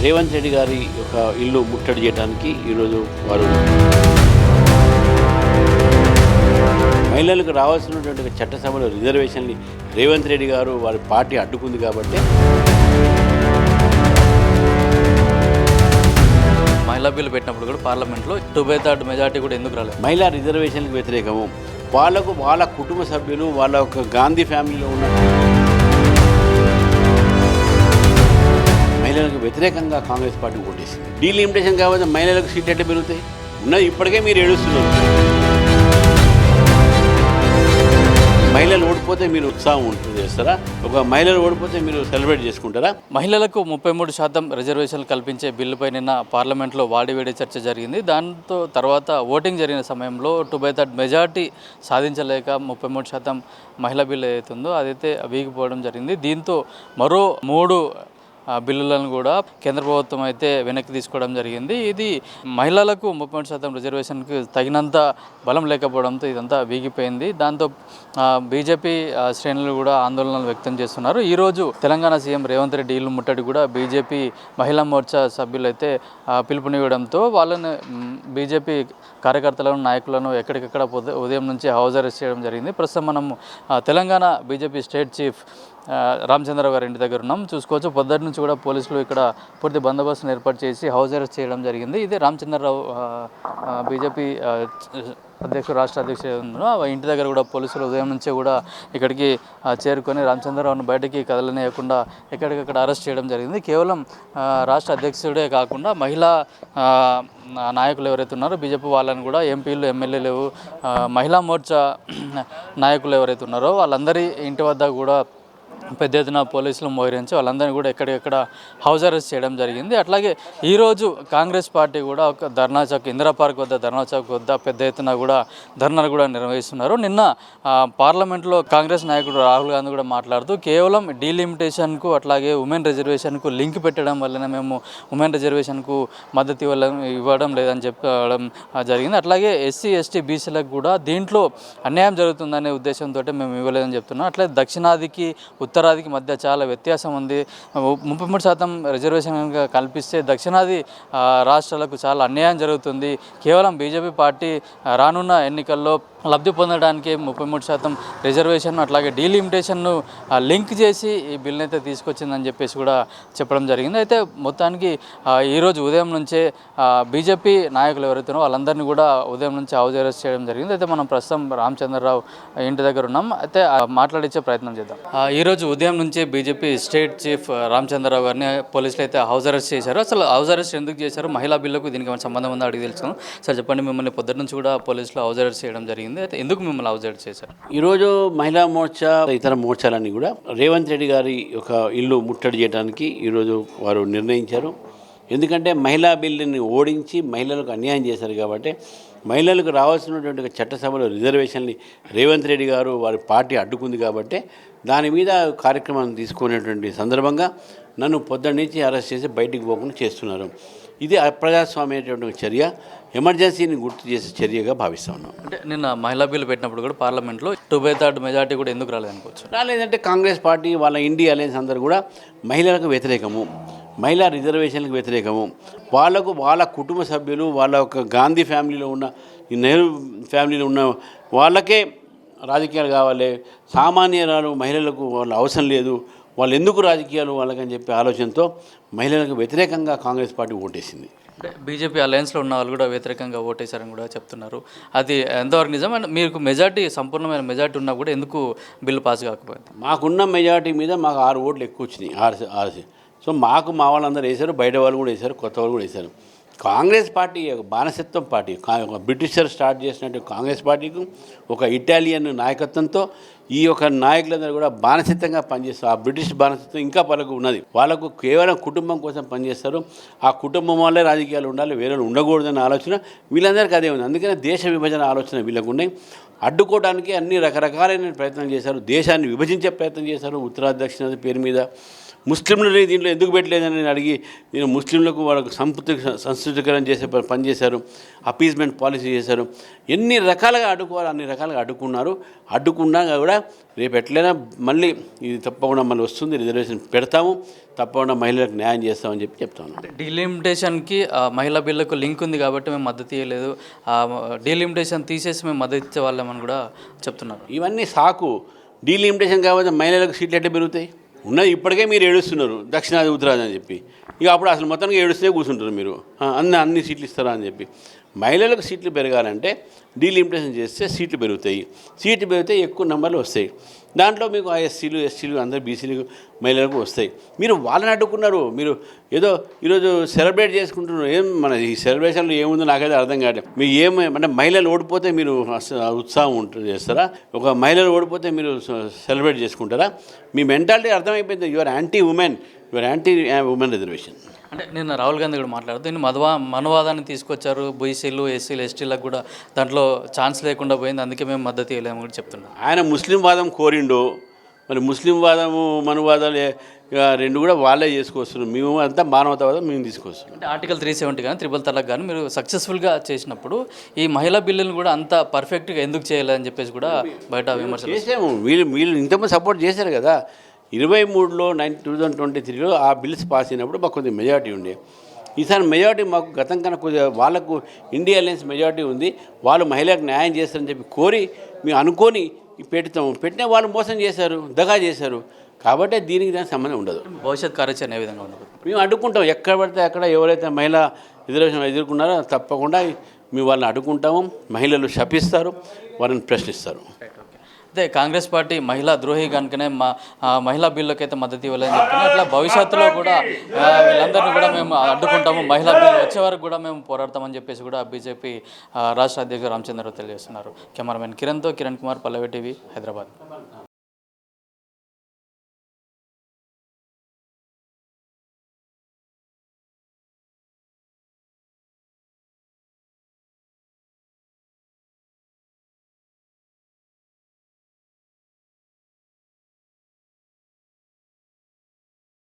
రేవంత్ రెడ్డి గారి యొక్క ఇల్లు ముట్టడి చేయడానికి ఈరోజు వారు మహిళలకు రావాల్సినటువంటి చట్టసభలో రిజర్వేషన్ని రేవంత్ రెడ్డి గారు వారి పార్టీ అడ్డుకుంది కాబట్టి మహిళా బిల్లు పెట్టినప్పుడు కూడా పార్లమెంట్లో 2/3 మెజార్టీ కూడా ఎందుకు రాలేదు? మహిళా రిజర్వేషన్కి వ్యతిరేకము, వాళ్ళకు వాళ్ళ కుటుంబ సభ్యులు వాళ్ళ యొక్క గాంధీ ఫ్యామిలీలో ఉన్న మహిళలకు వ్యతిరేకంగా కాంగ్రెస్ పార్టీ ఓటేసింది. డీలిమిటేషన్ కాకపోతే మహిళలకు సీట్లు ఎట్లా పెరుగుతాయి? ఉన్నది ఇప్పటికే మీరు ఏడుస్తున్నారు. మహిళలు ఓడిపోతే మీరు ఉత్సాహం ఉంటుంది చేస్తారా? ఒక మహిళలు ఓడిపోతే మీరు సెలబ్రేట్ చేసుకుంటారా? మహిళలకు 33% రిజర్వేషన్లు కల్పించే బిల్లుపై నిన్న పార్లమెంట్లో వాడివేడి చర్చ జరిగింది. దాంతో తర్వాత ఓటింగ్ జరిగిన సమయంలో 2/3 మెజార్టీ సాధించలేక 33% మహిళా బిల్లు ఏదైతుందో అదైతే వీగిపోవడం జరిగింది. దీంతో మరో 3 బిల్లులను కూడా కేంద్ర ప్రభుత్వం అయితే వెనక్కి తీసుకోవడం జరిగింది. ఇది మహిళలకు 33% రిజర్వేషన్కి తగినంత బలం లేకపోవడంతో ఇదంతా వీగిపోయింది. దాంతో బీజేపీ శ్రేణులు కూడా ఆందోళనలు వ్యక్తం చేస్తున్నారు. ఈరోజు తెలంగాణ సీఎం రేవంత్ రెడ్డి ఇల్లు ముట్టడి కూడా బీజేపీ మహిళా మోర్చా సభ్యులు అయితే పిలుపునివ్వడంతో వాళ్ళని బీజేపీ కార్యకర్తలను నాయకులను ఎక్కడికక్కడ ఉదయం నుంచి హౌస్ అరెస్ట్ చేయడం జరిగింది. ప్రస్తుతం మనం తెలంగాణ బీజేపీ స్టేట్ చీఫ్ రామచంద్రరావు గారి ఇంటి దగ్గర ఉన్నాం. చూసుకోవచ్చు, పొద్దుటి నుంచి కూడా పోలీసులు ఇక్కడ పూర్తి బందోబస్తును ఏర్పాటు చేసి హౌస్ అరెస్ట్ చేయడం జరిగింది. ఇది రామచంద్రరావు బీజేపీ అధ్యక్షుడు, రాష్ట్ర అధ్యక్షుడు ఇంటి దగ్గర కూడా పోలీసులు ఉదయం నుంచే కూడా ఇక్కడికి చేరుకొని రామచంద్రరావును బయటికి కదలనియకుండా ఎక్కడికక్కడ అరెస్ట్ చేయడం జరిగింది. కేవలం రాష్ట్ర అధ్యక్షుడే కాకుండా మహిళా నాయకులు ఎవరైతే ఉన్నారో బీజేపీ వాళ్ళని కూడా ఎంపీలు, ఎమ్మెల్యేలు, మహిళా మోర్చా నాయకులు ఎవరైతే ఉన్నారో వాళ్ళందరి ఇంటి వద్ద కూడా పెద్ద ఎత్తున పోలీసులు మోహరించి వాళ్ళందరినీ కూడా ఎక్కడికెక్కడ హౌస్ అరెస్ట్ చేయడం జరిగింది. అట్లాగే ఈరోజు కాంగ్రెస్ పార్టీ కూడా ఒక ధర్నా చౌక్, ఇందిరా పార్క్ వద్ద ధర్నా చౌక్ వద్ద పెద్ద ఎత్తున కూడా ధర్నాలు కూడా నిర్వహిస్తున్నారు. నిన్న పార్లమెంట్లో కాంగ్రెస్ నాయకుడు రాహుల్ గాంధీ కూడా మాట్లాడుతూ కేవలం డీలిమిటేషన్కు అట్లాగే ఉమెన్ రిజర్వేషన్కు లింక్ పెట్టడం వల్లనే మేము ఉమెన్ రిజర్వేషన్కు మద్దతు ఇవ్వడం లేదని చెప్పడం జరిగింది. అట్లాగే ఎస్సీ, ఎస్టీ, బీసీలకు కూడా దీంట్లో అన్యాయం జరుగుతుందనే ఉద్దేశంతో మేము ఇవ్వలేదని చెప్తున్నాం. అట్లే దక్షిణాదికి ఉత్తరాదికి మధ్య చాలా వ్యత్యాసం ఉంది. 33% రిజర్వేషన్ కల్పిస్తే దక్షిణాది రాష్ట్రాలకు చాలా అన్యాయం జరుగుతుంది. కేవలం బీజేపీ పార్టీ రానున్న ఎన్నికల్లో లబ్ధి పొందడానికి 33% రిజర్వేషన్ అట్లాగే డీలిమిటేషన్ను లింక్ చేసి ఈ బిల్ని అయితే తీసుకొచ్చిందని చెప్పేసి కూడా చెప్పడం జరిగింది. అయితే మొత్తానికి ఈరోజు ఉదయం నుంచే బీజేపీ నాయకులు ఎవరైతున్నారో వాళ్ళందరినీ కూడా ఉదయం నుంచి హౌస్ అరెస్ట్ చేయడం జరిగింది. అయితే మనం ప్రస్తుతం రామచంద్రరావు ఇంటి దగ్గర ఉన్నాం. అయితే మాట్లాడించే ప్రయత్నం చేద్దాం. ఈరోజు ఉదయం నుంచే బీజేపీ స్టేట్ చీఫ్ రామచంద్రరావు గారిని పోలీసులు అయితే హౌస్ అరెస్ట్ చేశారు. అసలు హౌస్ అరెస్ట్ ఎందుకు చేశారు, మహిళా బిల్లుకు దీనికి ఏమైనా సంబంధం ఉందో అడిగి తెలుసుకుందాం. సార్ చెప్పండి, మిమ్మల్ని పొద్దున్న నుంచి కూడా పోలీసులు హౌస్ అరెస్ట్ చేయడం జరిగింది. అయితే ఎందుకు మిమ్మల్ని హౌస్ అరెస్ట్ చేశారు? ఈరోజు మహిళా మోర్చా ఇతర మోర్చాలన్నీ కూడా రేవంత్ రెడ్డి గారి యొక్క ఇల్లు ముట్టడి చేయడానికి ఈరోజు వారు నిర్ణయించారు. ఎందుకంటే మహిళా బిల్లుని ఓడించి మహిళలకు అన్యాయం చేశారు కాబట్టి మహిళలకు రావాల్సినటువంటి చట్టసభలో రిజర్వేషన్ని రేవంత్ రెడ్డి గారు వారి పార్టీ అడ్డుకుంది కాబట్టి దాని మీద కార్యక్రమాన్ని తీసుకునేటువంటి సందర్భంగా నన్ను పొద్దున్న నుంచి అరెస్ట్ చేసి బయటికి పోకుండా చేస్తున్నారు. ఇది అప్రజాస్వామ్యమైనటువంటి చర్య, ఎమర్జెన్సీని గుర్తు చేసే చర్యగా భావిస్తూ ఉన్నాం. అంటే నిన్న మహిళా బిల్లు పెట్టినప్పుడు కూడా పార్లమెంట్లో 2/3 మెజార్టీ కూడా ఎందుకు రాలేదనుకోవచ్చు? రాలేదంటే కాంగ్రెస్ పార్టీ వాళ్ళ ఇండియా అలయన్స్ అందరూ కూడా మహిళలకు వ్యతిరేకము, మహిళా రిజర్వేషన్లకు వ్యతిరేకము, వాళ్ళకు వాళ్ళ కుటుంబ సభ్యులు వాళ్ళ యొక్క గాంధీ ఫ్యామిలీలో ఉన్న, నెహ్రూ ఫ్యామిలీలో ఉన్న వాళ్ళకే రాజకీయాలు కావాలి, సామాన్యురాలు మహిళలకు వాళ్ళ అవసరం లేదు, వాళ్ళు ఎందుకు రాజకీయాలు వాళ్ళకని చెప్పే ఆలోచనతో మహిళలకు వ్యతిరేకంగా కాంగ్రెస్ పార్టీ ఓటేసింది. అంటే బీజేపీ అలయన్స్లో ఉన్న వాళ్ళు కూడా వ్యతిరేకంగా ఓటేశారని కూడా చెప్తున్నారు. అది ఎంతవరకు నిజం? అండ్ మీకు మెజార్టీ, సంపూర్ణమైన మెజార్టీ ఉన్నా కూడా ఎందుకు బిల్లు పాస్ కాకపోయింది? మాకున్న మెజార్టీ మీద మాకు 6 ఓట్లు ఎక్కువ వచ్చినాయి, 6. సో మాకు మా వాళ్ళందరూ వేశారు, బయట వాళ్ళు కూడా వేశారు, కొత్త వాళ్ళు కూడా వేశారు. కాంగ్రెస్ పార్టీ బానిసత్వం పార్టీ, బ్రిటిషర్ స్టార్ట్ చేసినట్టు కాంగ్రెస్ పార్టీకి ఒక ఇటాలియన్ నాయకత్వంతో ఈ యొక్క నాయకులందరూ కూడా బానిసత్వంగా పనిచేస్తారు. ఆ బ్రిటిష్ బానిసత్వం ఇంకా వాళ్ళకు ఉన్నది. వాళ్ళకు కేవలం కుటుంబం కోసం పనిచేస్తారు. ఆ కుటుంబం వల్లే రాజకీయాలు ఉండాలి, వేరే ఉండకూడదన్న ఆలోచన వీళ్ళందరికీ అదే ఉంది. అందుకనే దేశ విభజన ఆలోచన వీళ్ళకు ఉన్నాయి. అడ్డుకోవడానికి అన్ని రకరకాలైన ప్రయత్నాలు చేశారు. దేశాన్ని విభజించే ప్రయత్నం చేశారు. ఉత్తరాది దక్షిణాది పేరు మీద ముస్లింలని దీంట్లో ఎందుకు పెట్టలేదని నేను అడిగి నేను ముస్లింలకు వాళ్ళకు సంస్కృతికరం చేసే పని చేశారు, అపీజ్మెంట్ పాలసీ చేశారు. ఎన్ని రకాలుగా అడ్డుకోవాలి అన్ని రకాలుగా అడ్డుకున్నారు. అడ్డుకున్నాక కూడా రేపు ఎట్లయినా మళ్ళీ ఇది తప్పకుండా మళ్ళీ వస్తుంది, రిజర్వేషన్ పెడతాము, తప్పకుండా మహిళలకు న్యాయం చేస్తామని చెప్తాను. డీలిమిటేషన్కి మహిళా బిల్లుకు లింక్ ఉంది కాబట్టి మేము మద్దతు ఇవ్వలేదు, డీలిమిటేషన్ తీసేసి మేము మద్దతు ఇచ్చే వాళ్ళమని కూడా చెప్తున్నారు. ఇవన్నీ సాకు. డీలిమిటేషన్ కాబట్టి మహిళలకు సీట్లు ఎట్లా పెరుగుతాయి? ఉన్నది ఇప్పటికే మీరు ఏడుస్తున్నారు దక్షిణాది ఉత్తరాది అని చెప్పి, ఇక అప్పుడు అసలు మొత్తానికి ఏడుస్తే కూర్చుంటారు మీరు, అన్ని సీట్లు ఇస్తారా అని చెప్పి. మహిళలకు సీట్లు పెరగాలంటే డీలిమిటేషన్ చేస్తే సీట్లు పెరుగుతాయి, సీట్లు పెరిగితే ఎక్కువ నెంబర్లు వస్తాయి. దాంట్లో మీకు ఆ ఎస్సీలు అందరు బీసీలు మహిళలకు వస్తాయి. మీరు వాళ్ళని అడ్డుకున్నారు. మీరు ఏదో ఈరోజు సెలబ్రేట్ చేసుకుంటున్నారు. ఏం మన ఈ సెలబ్రేషన్లో ఏముందో నాకైతే అర్థం కావట్లేదు. మీరు అంటే మహిళలు ఓడిపోతే మీరు ఉత్సాహం చేస్తారా? ఒక మహిళలు ఓడిపోతే మీరు సెలబ్రేట్ చేసుకుంటారా? మీ మెంటాలిటీ అర్థమైపోయింది. Your anti women, your anti women reservation. అంటే నిన్న రాహుల్ గాంధీ కూడా మాట్లాడుతూ దీన్ని మనవాదాన్ని తీసుకొచ్చారు, బీసీలు ఎస్సీలు ఎస్టీలకు కూడా దాంట్లో ఛాన్స్ లేకుండా పోయింది, అందుకే మేము మద్దతు ఇవ్వలేము కూడా చెప్తున్నాం. ఆయన ముస్లిం వాదం కోరిండు, మరి ముస్లిం వాదము మనువాదాలు రెండు కూడా వాళ్ళే చేసుకొస్తున్నారు. మేము అంతా మానవతావాదం మేము తీసుకొస్తున్నాం. అంటే ఆర్టికల్ 370 కానీ 3 తలాక్ కానీ మీరు సక్సెస్ఫుల్గా చేసినప్పుడు ఈ మహిళా బిల్లును కూడా అంత పర్ఫెక్ట్గా ఎందుకు చేయలేదని చెప్పేసి కూడా బయట విమర్శలు చేసాము. వీళ్ళు ఇంతమంది సపోర్ట్ చేశారు కదా. 23లో 2023లో ఆ బిల్స్ పాస్ అయినప్పుడు మాకు కొద్దిగా మెజారిటీ ఉండే. ఈసారి మెజారిటీ మాకు గతం కన్నా కొద్దిగా వాళ్ళకు ఇండియా అలయన్స్ మెజారిటీ ఉంది, వాళ్ళు మహిళలకు న్యాయం చేస్తారని చెప్పి కోరి మేము అనుకొని పెట్టిన వాళ్ళు మోసం చేశారు, దగా చేశారు. కాబట్టి దానికి సంబంధం ఉండదు. భవిష్యత్ కార్యాచరణ ఏ విధంగా ఉండదు? మేము అడ్డుకుంటాం. ఎక్కడ పడితే అక్కడ ఎవరైతే మహిళా రిజర్వేషన్ ఎదుర్కొన్నారో తప్పకుండా మేము వాళ్ళని అడ్డుకుంటాము. మహిళలు శపిస్తారు, వాళ్ళని ప్రశ్నిస్తారు. అదే కాంగ్రెస్ పార్టీ మహిళా ద్రోహి కనుకనే మహిళా బిల్లుకి అయితే మద్దతు ఇవ్వాలని చెప్తున్నారు. అట్లా భవిష్యత్తులో కూడా వీళ్ళందరినీ కూడా మేము అడ్డుకుంటాము, మహిళా బిల్లు వచ్చే వరకు కూడా మేము పోరాడతామని చెప్పేసి కూడా బీజేపీ రాష్ట్ర అధ్యక్షుడు రామచంద్రరావు తెలియజేస్తున్నారు. కెమెరామెన్ కిరణ్తో కిరణ్ కుమార్, పల్లవి టీవీ, హైదరాబాద్.